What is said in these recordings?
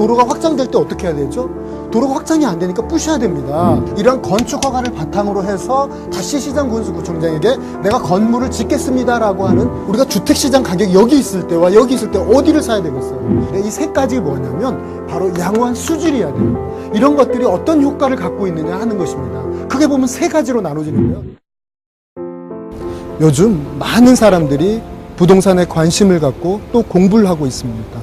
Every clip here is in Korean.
도로가 확장될 때 어떻게 해야 되죠? 도로가 확장이 안 되니까 부셔야 됩니다. 이런 건축 허가를 바탕으로 해서 다시 시장군수구청장에게 내가 건물을 짓겠습니다라고 하는, 우리가 주택시장 가격이 여기 있을 때와 여기 있을 때 어디를 사야 되겠어요? 이 세 가지 뭐냐면 바로 양호한 수준이어야 돼요. 이런 것들이 어떤 효과를 갖고 있느냐 하는 것입니다. 크게 보면 세 가지로 나눠지는데요. 요즘 많은 사람들이 부동산에 관심을 갖고 또 공부를 하고 있습니다.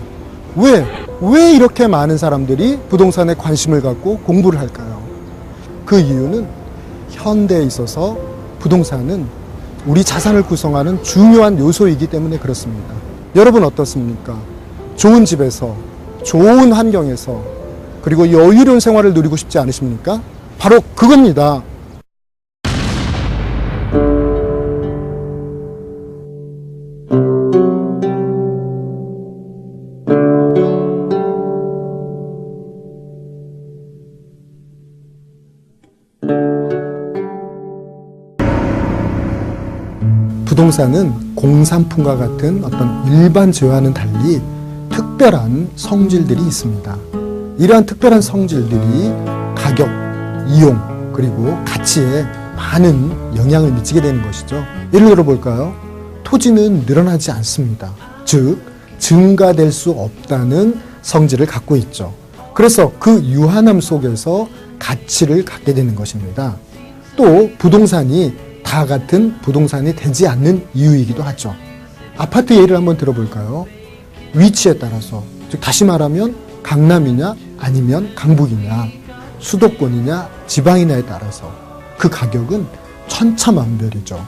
왜 이렇게 많은 사람들이 부동산에 관심을 갖고 공부를 할까요? 그 이유는 현대에 있어서 부동산은 우리 자산을 구성하는 중요한 요소이기 때문에 그렇습니다. 여러분 어떻습니까? 좋은 집에서, 좋은 환경에서, 그리고 여유로운 생활을 누리고 싶지 않으십니까? 바로 그겁니다. 부동산은 공산품과 같은 어떤 일반 재화와는 달리 특별한 성질들이 있습니다. 이러한 특별한 성질들이 가격, 이용, 그리고 가치에 많은 영향을 미치게 되는 것이죠. 예를 들어 볼까요? 토지는 늘어나지 않습니다. 즉, 증가될 수 없다는 성질을 갖고 있죠. 그래서 그 유한함 속에서 가치를 갖게 되는 것입니다. 또 부동산이 다 같은 부동산이 되지 않는 이유이기도 하죠. 아파트 예를 한번 들어볼까요? 위치에 따라서, 즉 다시 말하면 강남이냐 아니면 강북이냐, 수도권이냐 지방이냐에 따라서 그 가격은 천차만별이죠.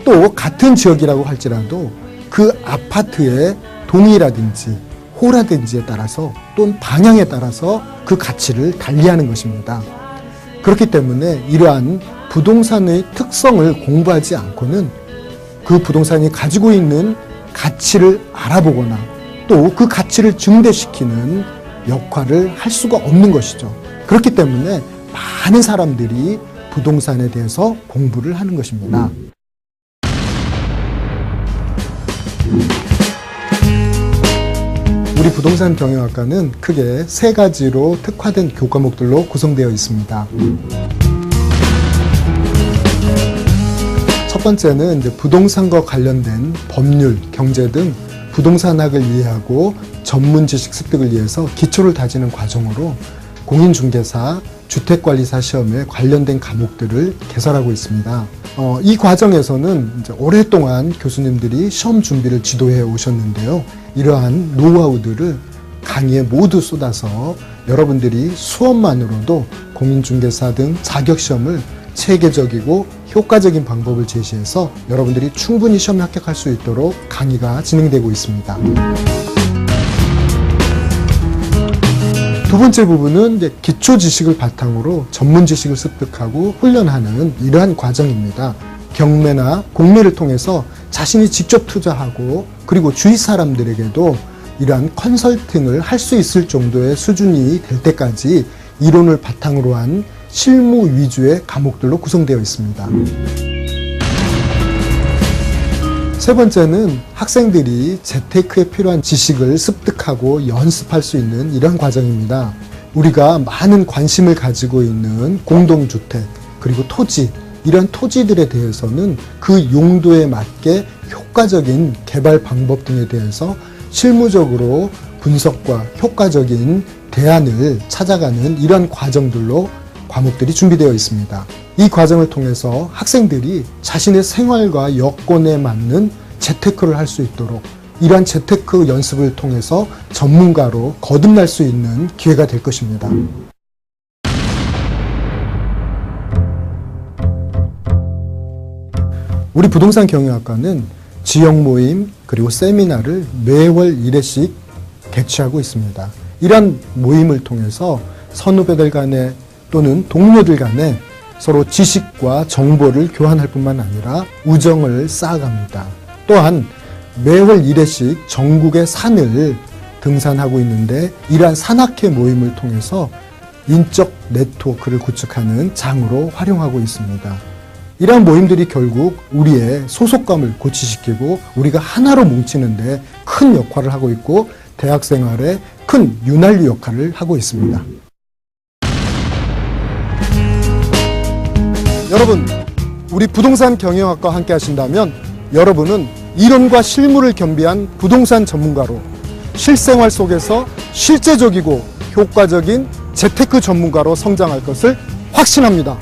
또 같은 지역이라고 할지라도 그 아파트의 동이라든지 호라든지에 따라서 또는 방향에 따라서 그 가치를 달리하는 것입니다. 그렇기 때문에 이러한 부동산의 특성을 공부하지 않고는 그 부동산이 가지고 있는 가치를 알아보거나 또 그 가치를 증대시키는 역할을 할 수가 없는 것이죠. 그렇기 때문에 많은 사람들이 부동산에 대해서 공부를 하는 것입니다. 우리 부동산 경영학과는 크게 세 가지로 특화된 교과목들로 구성되어 있습니다. 첫 번째는 이제 부동산과 관련된 법률, 경제 등 부동산학을 이해하고 전문 지식 습득을 위해서 기초를 다지는 과정으로 공인중개사, 주택관리사 시험에 관련된 과목들을 개설하고 있습니다. 이 과정에서는 이제 오랫동안 교수님들이 시험 준비를 지도해 오셨는데요. 이러한 노하우들을 강의에 모두 쏟아서 여러분들이 수업만으로도 공인중개사 등 자격시험을 체계적이고 효과적인 방법을 제시해서 여러분들이 충분히 시험에 합격할 수 있도록 강의가 진행되고 있습니다. 두 번째 부분은 이제 기초 지식을 바탕으로 전문 지식을 습득하고 훈련하는 이러한 과정입니다. 경매나 공매를 통해서 자신이 직접 투자하고 그리고 주위 사람들에게도 이러한 컨설팅을 할 수 있을 정도의 수준이 될 때까지 이론을 바탕으로 한 실무 위주의 과목들로 구성되어 있습니다. 세 번째는 학생들이 재테크에 필요한 지식을 습득하고 연습할 수 있는 이런 과정입니다. 우리가 많은 관심을 가지고 있는 공동주택, 그리고 토지, 이런 토지들에 대해서는 그 용도에 맞게 효과적인 개발 방법 등에 대해서 실무적으로 분석과 효과적인 대안을 찾아가는 이런 과정들로 과목들이 준비되어 있습니다. 이 과정을 통해서 학생들이 자신의 생활과 여건에 맞는 재테크를 할 수 있도록 이러한 재테크 연습을 통해서 전문가로 거듭날 수 있는 기회가 될 것입니다. 우리 부동산 경영학과는 지역 모임 그리고 세미나를 매월 1회씩 개최하고 있습니다. 이러한 모임을 통해서 선후배들 간에 또는 동료들 간에 서로 지식과 정보를 교환할 뿐만 아니라 우정을 쌓아갑니다. 또한 매월 1회씩 전국의 산을 등산하고 있는데 이러한 산악회 모임을 통해서 인적 네트워크를 구축하는 장으로 활용하고 있습니다. 이러한 모임들이 결국 우리의 소속감을 고취시키고 우리가 하나로 뭉치는데 큰 역할을 하고 있고 대학 생활에 큰 윤활유 역할을 하고 있습니다. 여러분, 우리 부동산 경영학과 함께 하신다면 여러분은 이론과 실무를 겸비한 부동산 전문가로 실생활 속에서 실제적이고 효과적인 재테크 전문가로 성장할 것을 확신합니다.